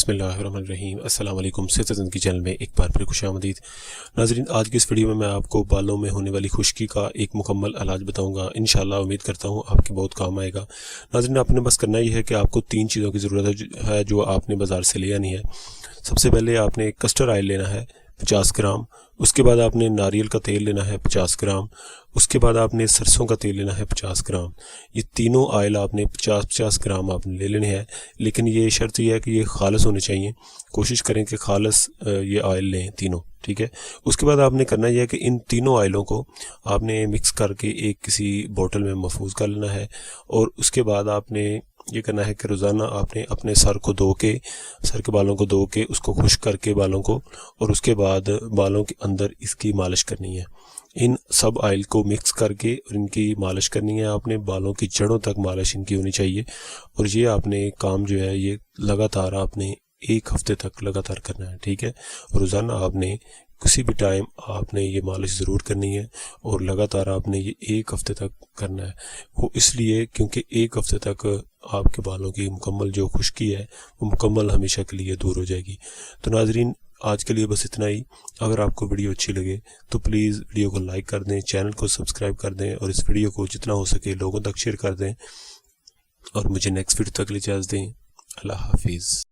بسم اللہ الرحمن الرحیم۔ السلام علیکم۔ صحت زندگی چینل میں ایک بار پھر خوش آمدید ناظرین۔ آج کی اس ویڈیو میں آپ کو بالوں میں ہونے والی خشکی کا ایک مکمل علاج بتاؤں گا۔ انشاءاللہ امید کرتا ہوں آپ کے بہت کام آئے گا۔ ناظرین، آپ نے بس کرنا یہ ہے کہ آپ کو 3 چیزوں کی ضرورت ہے جو آپ نے بازار سے لے آنی ہے۔ سب سے پہلے آپ نے کسٹر آئل لینا ہے 50 گرام، اس کے بعد آپ نے ناریل کا تیل لینا ہے 50 گرام، اس کے بعد آپ نے سرسوں کا تیل لینا ہے 50 گرام۔ یہ تینوں آئل آپ نے 50 گرام آپ نے لے لینے ہیں، لیکن یہ شرط یہ ہے کہ یہ خالص ہونے چاہیے۔ کوشش کریں کہ خالص یہ آئل لیں تینوں، ٹھیک ہے۔ اس کے بعد آپ نے کرنا یہ ہے کہ ان تینوں آئلوں کو آپ نے مکس کر کے ایک کسی بوتل میں محفوظ کر لینا ہے، اور اس کے بعد آپ نے یہ کرنا ہے کہ روزانہ آپ نے اپنے سر کے بالوں کو دھو کے اس کو خشک کر کے بالوں کو، اور اس کے بعد بالوں کے اندر اس کی مالش کرنی ہے۔ ان سب آئل کو مکس کر کے اور ان کی مالش کرنی ہے آپ نے، بالوں کی جڑوں تک مالش ان کی ہونی چاہیے۔ اور یہ آپ نے کام جو ہے یہ لگاتار آپ نے 1 ہفتے تک لگاتار کرنا ہے، ٹھیک ہے۔ روزانہ آپ نے کسی بھی ٹائم آپ نے یہ مالش ضرور کرنی ہے، اور لگاتار آپ نے یہ 1 ہفتے تک کرنا ہے۔ وہ اس لیے کیونکہ 1 ہفتے تک آپ کے بالوں کی مکمل جو خشکی ہے وہ مکمل ہمیشہ کے لیے دور ہو جائے گی۔ تو ناظرین، آج کے لیے بس اتنا ہی۔ اگر آپ کو ویڈیو اچھی لگے تو پلیز ویڈیو کو لائک کر دیں، چینل کو سبسکرائب کر دیں، اور اس ویڈیو کو جتنا ہو سکے لوگوں تک شیئر کر دیں، اور مجھے نیکسٹ ویڈیو تک اجازت دیں۔ اللہ حافظ۔